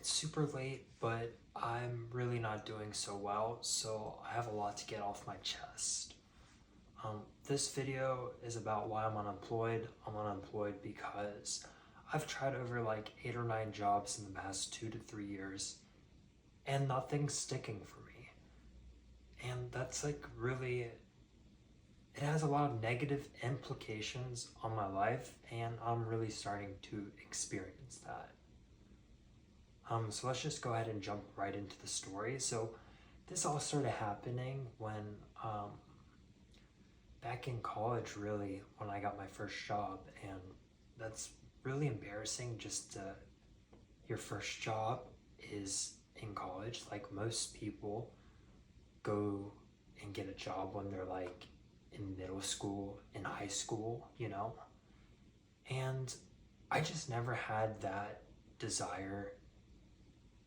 It's super late, but I'm really not doing so well, so I have a lot to get off my chest. This video is about why I'm unemployed. I'm unemployed because I've tried over like 8 or 9 jobs in the past 2 to 3 years, and nothing's sticking for me. And that's like really, it has a lot of negative implications on my life, and I'm really starting to experience that. So let's just go ahead and jump right into the story. So this all started happening when back in college, really, when I got my first job, and that's really embarrassing. Just your first job is in college. Like most people go and get a job when they're like in middle school, in high school, and I just never had that desire,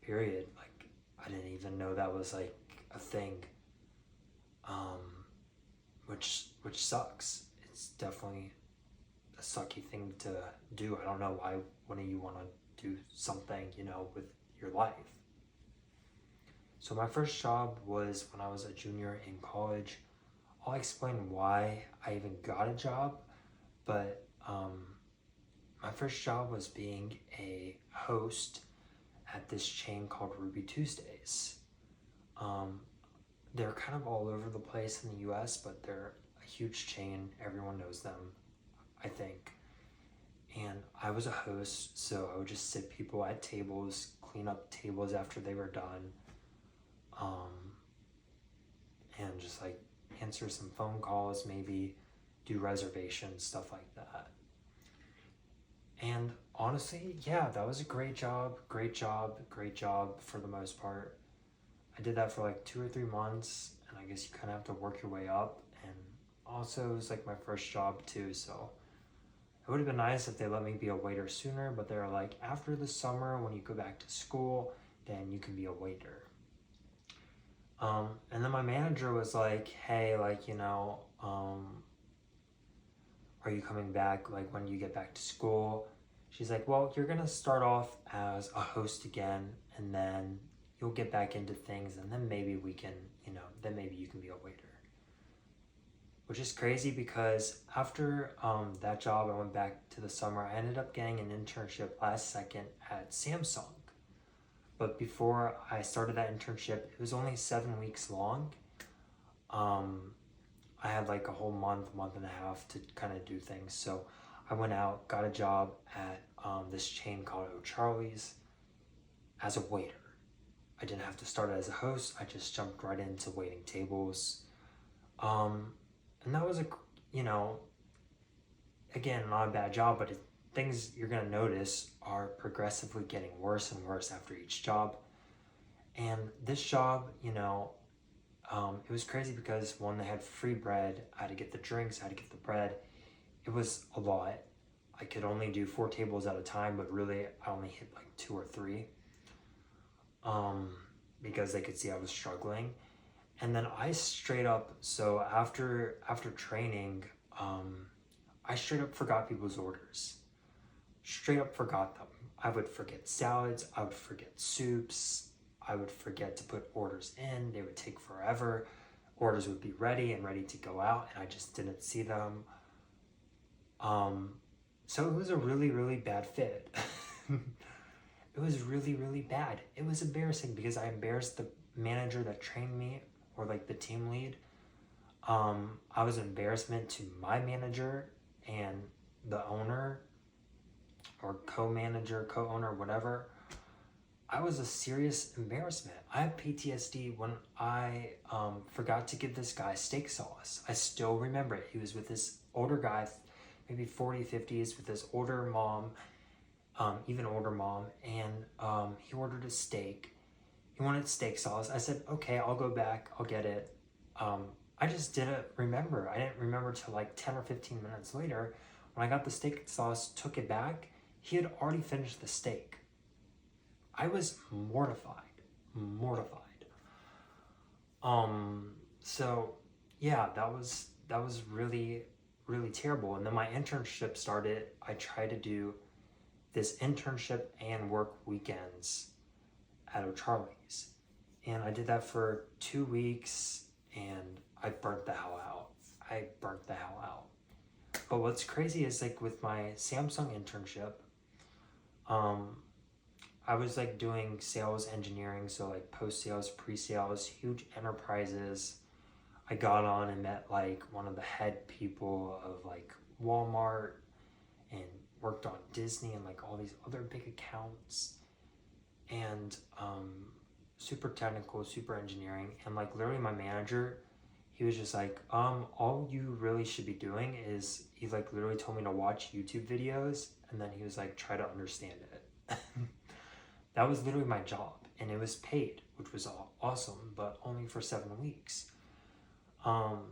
period. Like I didn't even know that was like a thing, which sucks. It's definitely a sucky thing to do. I don't know why wouldn't you want to do something, with your life. So my first job was when I was a junior in college. I'll explain why I even got a job, but my first job was being a host at this chain called Ruby Tuesdays. They're kind of all over the place in the US, but they're a huge chain. Everyone knows them, I think. And I was a host, so I would just sit people at tables, clean up tables after they were done, and just like answer some phone calls, maybe do reservations, stuff like that. And honestly, yeah, that was a great job for the most part. I did that for like 2 or 3 months, and I guess you kind of have to work your way up. And also, it was like my first job too, so it would have been nice if they let me be a waiter sooner, but they're like, after the summer, when you go back to school, then you can be a waiter. And then my manager was like, hey, like, are you coming back, like, when you get back to school? She's like, well, you're gonna start off as a host again, and then you'll get back into things, and then maybe we can, then maybe you can be a waiter. Which is crazy because after that job, I went back to the summer. I ended up getting an internship last second at Samsung. But before I started that internship, it was only 7 weeks long. I had like a whole month and a half to kind of do things. So I went out, got a job at this chain called O'Charlie's as a waiter. I didn't have to start as a host. I just jumped right into waiting tables. And that was again, not a bad job, but things you're gonna notice are progressively getting worse and worse after each job. And this job, it was crazy because one, they had free bread. I had to get the drinks, I had to get the bread. It was a lot. I could only do 4 tables at a time, but really I only hit like 2 or 3, because they could see I was struggling. And then I straight up, so after training, I straight up forgot people's orders. Straight up forgot them. I would forget salads, I would forget soups, I would forget to put orders in. They would take forever. Orders would be ready and ready to go out, and I just didn't see them. So it was a really, really bad fit. It was really, really bad. It was embarrassing because I embarrassed the manager that trained me, or like the team lead. I was an embarrassment to my manager and the owner, or co-manager, co-owner, whatever. I was a serious embarrassment. I have PTSD when I forgot to give this guy steak sauce. I still remember it. He was with this older guy, maybe 40, 50s, with this older mom, even older mom, and he ordered a steak. He wanted steak sauce. I said, okay, I'll go back, I'll get it. I just didn't remember. I didn't remember till like 10 or 15 minutes later. When I got the steak sauce, took it back, he had already finished the steak. I was mortified. So yeah, that was really, really terrible. And then my internship started. I tried to do this internship and work weekends. at O'Charlie's. And I did that for 2 weeks and I burnt the hell out. But what's crazy is like with my Samsung internship, I was like doing sales engineering, so like post-sales, pre-sales, huge enterprises. I got on and met like one of the head people of like Walmart and worked on Disney and like all these other big accounts, and super technical, super engineering. And like literally my manager, he was just like, all you really should be doing is, he like literally told me to watch YouTube videos, and then he was like, try to understand it. That was literally my job, and it was paid, which was awesome, but only for 7 weeks.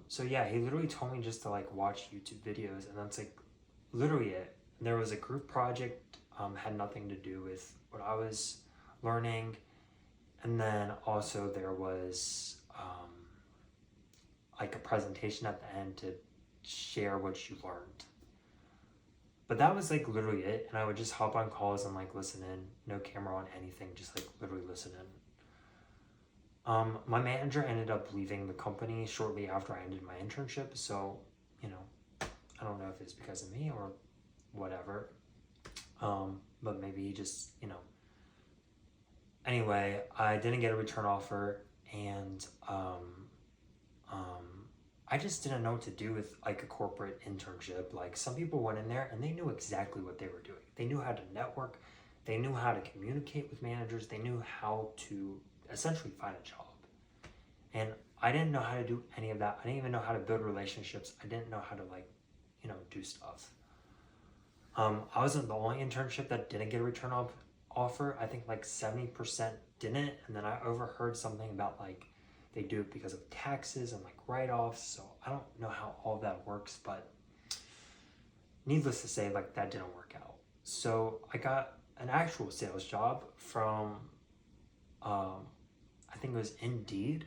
So yeah, he literally told me just to like watch YouTube videos, and that's like literally it. There was a group project, had nothing to do with what I was learning, and then also there was like a presentation at the end to share what you learned. But that was like literally it, and I would just hop on calls and like listen in, no camera on anything, just like literally listen in. My manager ended up leaving the company shortly after I ended my internship, so, you know, I don't know if it's because of me or whatever, but maybe he just, you know. Anyway, I didn't get a return offer, and I just didn't know what to do with like a corporate internship. Like some people went in there and they knew exactly what they were doing. They knew how to network, they knew how to communicate with managers, they knew how to essentially find a job. And I didn't know how to do any of that. I didn't even know how to build relationships. I didn't know how to like, you know, do stuff. I wasn't the only internship that didn't get a return offer. I think like 70% didn't, and then I overheard something about like they do it because of taxes and like write-offs. So I don't know how all of that works, but needless to say, like that didn't work out. So I got an actual sales job from I think it was Indeed,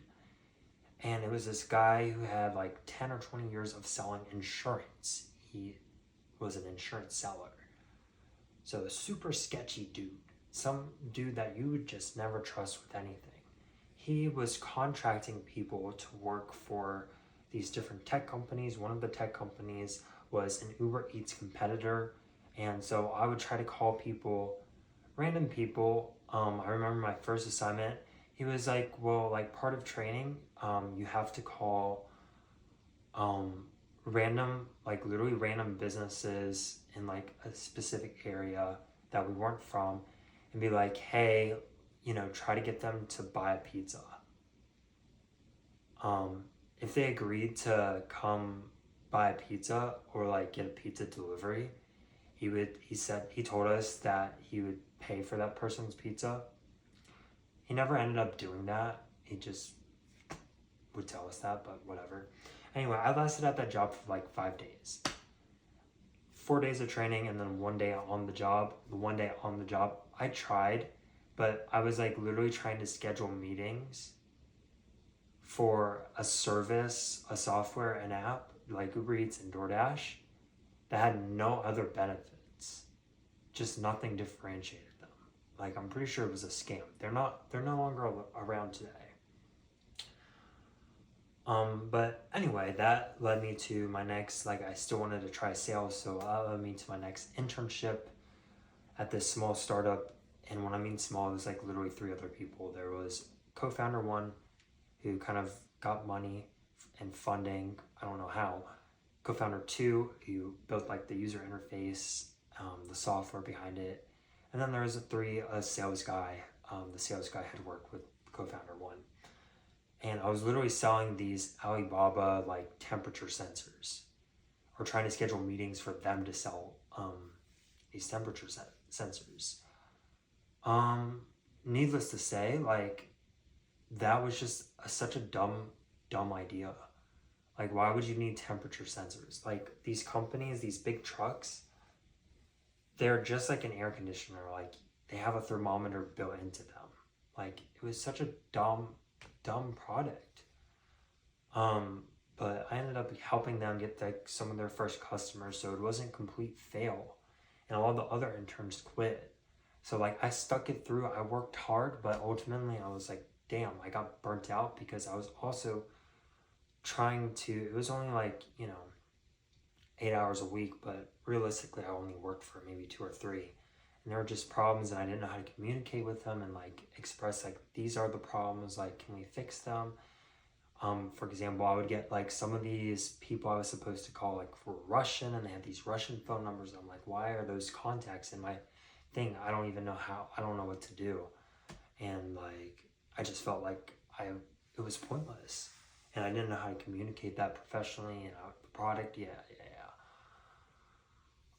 and it was this guy who had like 10 or 20 years of selling insurance. He was an insurance seller. So a super sketchy dude, some dude that you would just never trust with anything. He was contracting people to work for these different tech companies. One of the tech companies was an Uber Eats competitor. And so I would try to call people, random people. I remember my first assignment, he was like, well, like part of training, you have to call random, like literally random businesses in like a specific area that we weren't from, and be like, hey, you know, try to get them to buy a pizza. If they agreed to come buy a pizza or like get a pizza delivery, he told us that he would pay for that person's pizza. He never ended up doing that. He just would tell us that, but whatever. Anyway, I lasted at that job for like 5 days. 4 days of training and then 1 day on the job. The 1 day on the job, I tried, but I was like literally trying to schedule meetings for a service, a software, an app like Uber Eats and DoorDash that had no other benefits. Just nothing differentiated them. Like I'm pretty sure it was a scam. They're no longer around today. But anyway, that led me to my next, like I still wanted to try sales, so that led me to my next internship at this small startup. And when I mean small, it was like literally 3 other people. There was co-founder 1 who kind of got money and funding, I don't know how. Co-founder 2 who built like the user interface, the software behind it. And then there was a sales guy. The sales guy had worked with co-founder 1. And I was literally selling these Alibaba like temperature sensors, or trying to schedule meetings for them to sell these temperature sensors. Needless to say, like that was just such a dumb idea. Like why would you need temperature sensors? Like these companies, these big trucks, they're just like an air conditioner. Like they have a thermometer built into them. Like it was such a dumb product. But I ended up helping them get like some of their first customers, so it wasn't complete fail. And a lot of the other interns quit. So like I stuck it through. I worked hard, but ultimately I was like, damn, I got burnt out because I was also trying to, it was only like, 8 hours a week, but realistically I only worked for maybe 2 or 3. And there were just problems and I didn't know how to communicate with them and like express like, these are the problems, like, can we fix them? For example, I would get like some of these people I was supposed to call like for Russian, and they had these Russian phone numbers. I'm like, why are those contacts in my thing? I don't even know how, I don't know what to do. And like, I just felt like it was pointless. And I didn't know how to communicate that professionally and the product. Yeah.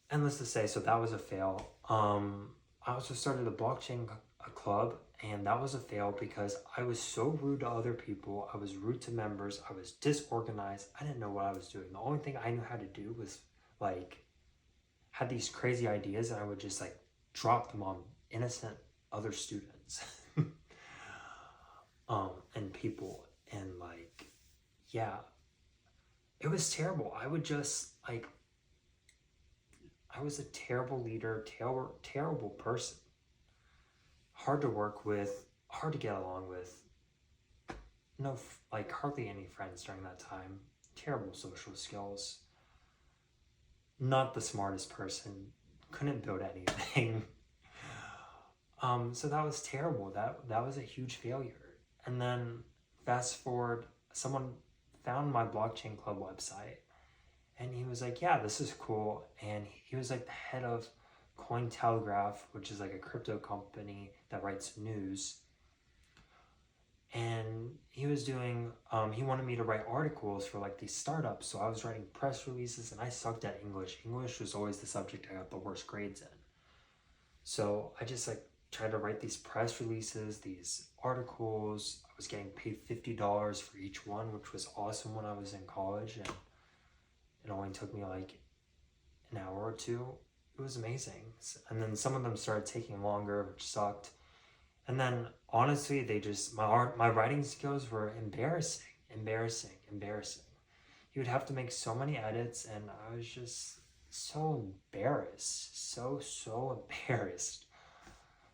Endless to say, so that was a fail. I also started a blockchain club, and that was a fail because I was so rude to other people. I was rude to members. I was disorganized. I didn't know what I was doing. The only thing I knew how to do was like had these crazy ideas, and I would just like drop them on innocent other students and people, and like, yeah, it was terrible. I would just like, I was a terrible leader, terrible person, hard to work with, hard to get along with, no, like hardly any friends during that time, terrible social skills, not the smartest person, couldn't build anything. So that was terrible. That was a huge failure. And then fast forward, someone found my blockchain club website, and he was like, yeah, this is cool. And he was like the head of Cointelegraph, which is like a crypto company that writes news. And he was doing, he wanted me to write articles for like these startups. So I was writing press releases, and I sucked at English. English was always the subject I got the worst grades in. So I just like tried to write these press releases, these articles. I was getting paid $50 for each one, which was awesome when I was in college. And it only took me like an hour or two. It was amazing. And then some of them started taking longer, which sucked. And then honestly, they just, my writing skills were embarrassing. You would have to make so many edits, and I was just so embarrassed, so embarrassed.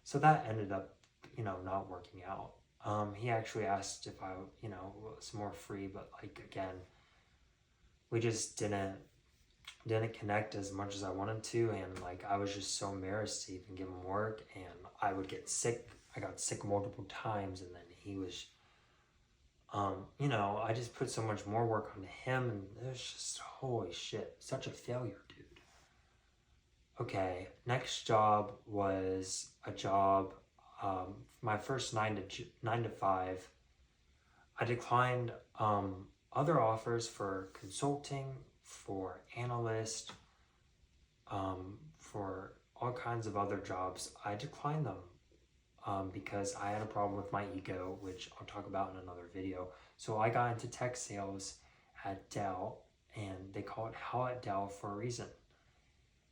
So that ended up, not working out. He actually asked if I, was more free, but like, again, we just didn't connect as much as I wanted to, and like I was just so embarrassed to even give him work, and I would get sick. I got sick multiple times, and then he was, I just put so much more work onto him, and it was just, holy shit, such a failure, dude. Okay, next job was a job, my first 9 to 5. I declined other offers for consulting, for analyst, for all kinds of other jobs. I declined them because I had a problem with my ego, which I'll talk about in another video. So I got into tech sales at Dell, and they call it Hell at Dell for a reason.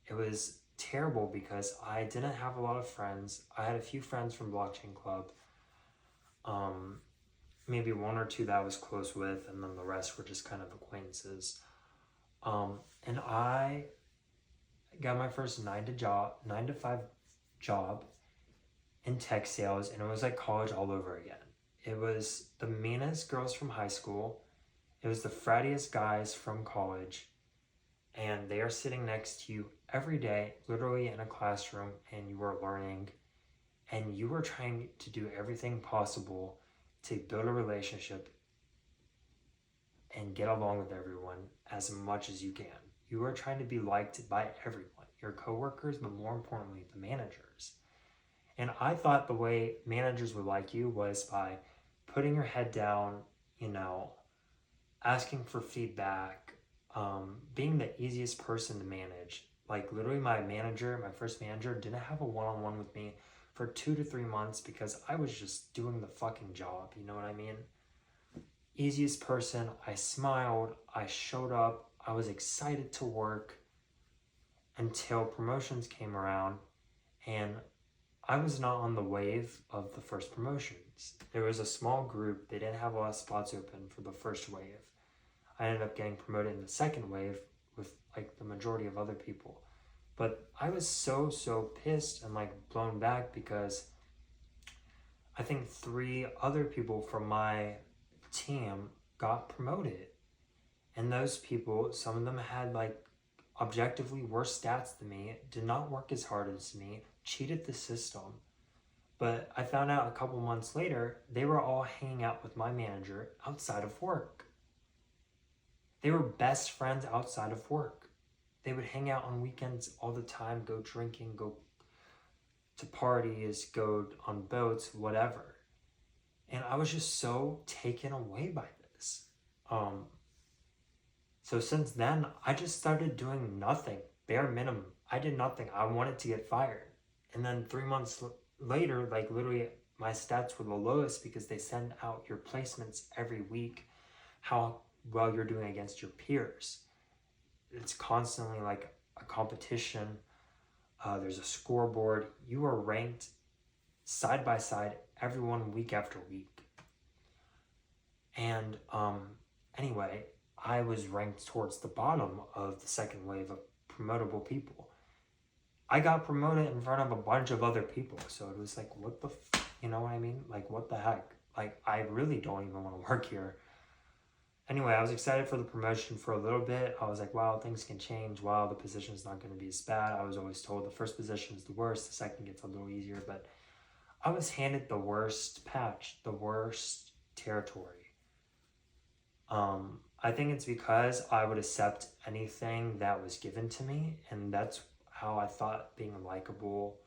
It was terrible because I didn't have a lot of friends. I had a few friends from Blockchain Club, maybe 1 or 2 that I was close with, and then the rest were just kind of acquaintances. And I got my first 9 to 5 job in tech sales, and it was like college all over again. It was the meanest girls from high school. It was the frattiest guys from college, and they are sitting next to you every day, literally in a classroom, and you are learning, and you are trying to do everything possible to build a relationship and get along with everyone as much as you can. You are trying to be liked by everyone, your coworkers, but more importantly, the managers. And I thought the way managers would like you was by putting your head down, asking for feedback, being the easiest person to manage. Like literally my first manager didn't have a one-on-one with me for 2 to 3 months because I was just doing the fucking job, you know what I mean? Easiest person, I smiled, I showed up, I was excited to work until promotions came around, and I was not on the wave of the first promotions. There was a small group, they didn't have a lot of spots open for the first wave. I ended up getting promoted in the second wave with like the majority of other people. But I was so pissed and like blown back because I think 3 other people from my team got promoted. And those people, some of them had like objectively worse stats than me, did not work as hard as me, cheated the system. But I found out a couple months later, they were all hanging out with my manager outside of work. They were best friends outside of work. They would hang out on weekends all the time, go drinking, go to parties, go on boats, whatever. And I was just so taken away by this. So since then, I just started doing nothing, bare minimum. I did nothing. I wanted to get fired. And then 3 months later, like literally my stats were the lowest because they send out your placements every week, how well you're doing against your peers. It's constantly like a competition. There's a scoreboard. You are ranked side by side, everyone week after week. And anyway, I was ranked towards the bottom of the second wave of promotable people. I got promoted in front of a bunch of other people, so it was like, what the, you know what I mean? Like, what the heck? Like, I really don't even want to work here. Anyway, I was excited for the promotion for a little bit. I was like, wow, things can change. Wow, the position's not going to be as bad. I was always told the first position is the worst, the second gets a little easier, but I was handed the worst patch, the worst territory. I think it's because I would accept anything that was given to me, and that's how I thought being likable,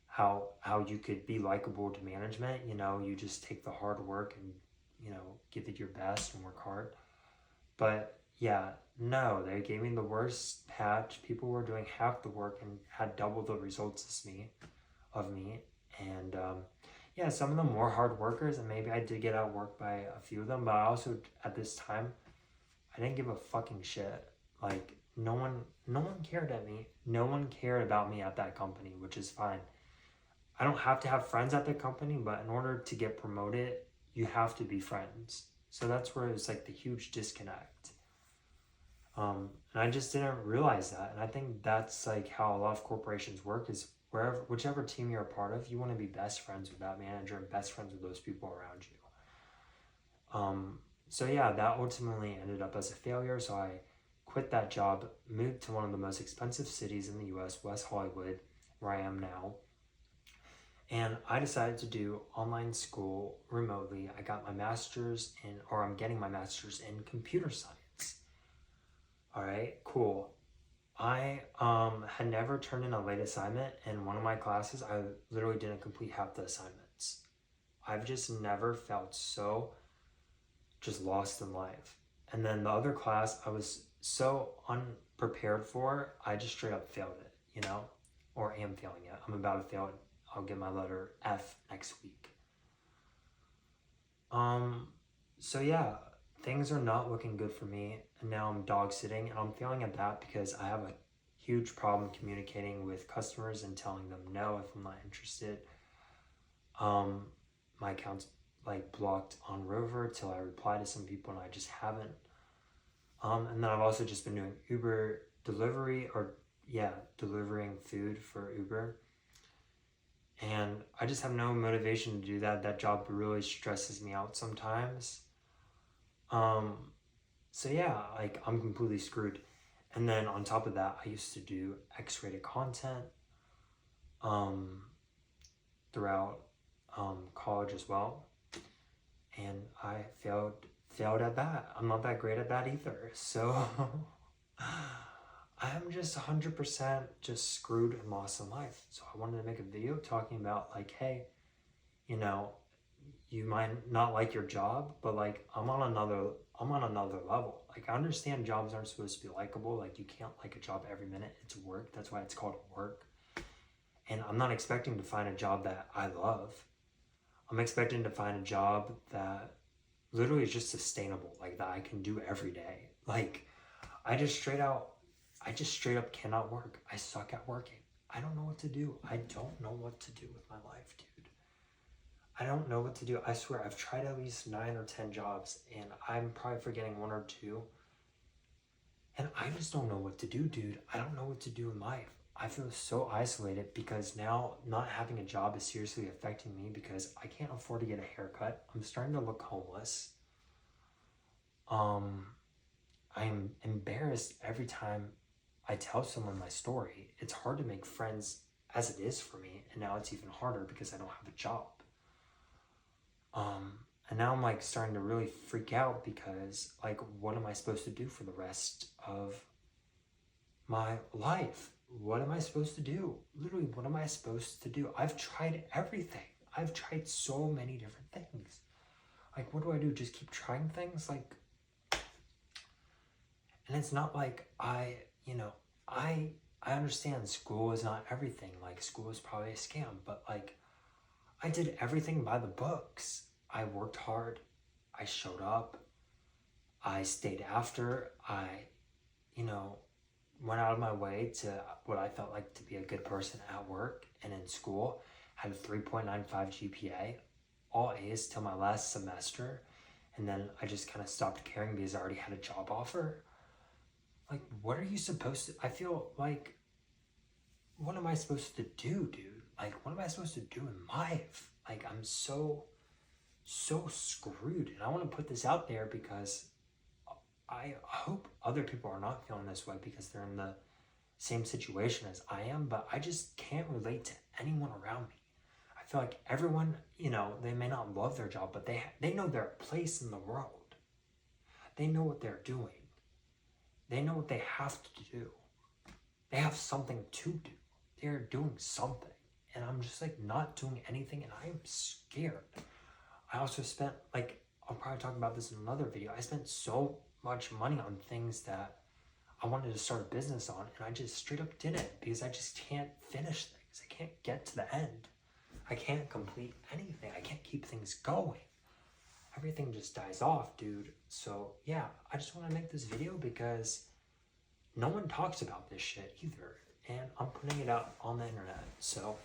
how you could be likable to management. You know, you just take the hard work and, you know, give it your best and work hard. But yeah, no, they gave me the worst patch. People were doing half the work and had double the results as me, and yeah, some of them were hard workers, and maybe I did get outworked by a few of them. But I also, at this time, I didn't give a fucking shit. Like, no one cared at me. No one cared about me at that company, which is fine. I don't have to have friends at the company, but in order to get promoted, you have to be friends. So that's where it's like the huge disconnect. And I just didn't realize that. And I think that's like how a lot of corporations work, is whichever team you're a part of, you want to be best friends with that manager and best friends with those people around you. So yeah, that ultimately ended up as a failure. So I quit that job, moved to one of the most expensive cities in the US, West Hollywood, where I am now. And I decided to do online school remotely. I got my master's I'm getting my master's in computer science. All right, cool. I had never turned in a late assignment. In one of my classes, I literally didn't complete half the assignments. I've just never felt so just lost in life. And then the other class, I was so unprepared for, I just straight up failed it, you know, or am failing it. I'm about to fail it. I'll get my letter F next week. So yeah, things are not looking good for me, and now I'm dog sitting, and I'm failing at that because I have a huge problem communicating with customers and telling them no if I'm not interested. My account's like blocked on Rover till I reply to some people, and I just haven't. And then I've also just been doing Uber delivery, delivering food for Uber. And I just have no motivation to do that. That job really stresses me out sometimes. So yeah, like I'm completely screwed. And then on top of that, I used to do X-rated content throughout college as well. And I failed at that. I'm not that great at that either. So I'm just 100% just screwed and lost in life. So I wanted to make a video talking about like, hey, you know, you might not like your job, but like I'm on another level. Like I understand jobs aren't supposed to be likable. Like you can't like a job every minute. It's work. That's why it's called work. And I'm not expecting to find a job that I love. I'm expecting to find a job that literally is just sustainable, like that I can do every day. Like I just straight up cannot work. I suck at working. I don't know what to do. I don't know what to do with my life, dude. I don't know what to do. I swear, I've tried at least 9 or 10 jobs, and I'm probably forgetting 1 or 2. And I just don't know what to do, dude. I don't know what to do in life. I feel so isolated because now not having a job is seriously affecting me because I can't afford to get a haircut. I'm starting to look homeless. Um, I'm embarrassed every time I tell someone my story. It's hard to make friends as it is for me, and now it's even harder because I don't have a job. And now I'm like starting to really freak out because like what am I supposed to do for the rest of my life? What am I supposed to do? Literally, what am I supposed to do? I've tried everything. I've tried so many different things. Like, what do I do? Just keep trying things? Like, and it's not like I understand school is not everything. Like, school is probably a scam, but like, I did everything by the books. I worked hard. I showed up. I stayed after. I, you know, went out of my way to what I felt like to be a good person at work and in school. Had a 3.95 GPA, all A's till my last semester. And then I just kind of stopped caring because I already had a job offer. Like, what are you supposed to, I feel like, what am I supposed to do, dude? Like, what am I supposed to do in life? Like, I'm so screwed. And I want to put this out there because I hope other people are not feeling this way because they're in the same situation as I am, but I just can't relate to anyone around me. I feel like everyone, they may not love their job, but they know their place in the world. They know what they're doing. They know what they have to do. They have something to do. They're doing something. And I'm just like not doing anything and I am scared. I also spent I'll probably talk about this in another video. I spent so much money on things that I wanted to start a business on and I just straight up didn't because I just can't finish things. I can't get to the end. I can't complete anything. I can't keep things going. Everything just dies off, dude. So yeah, I just want to make this video because no one talks about this shit either. And I'm putting it out on the internet. So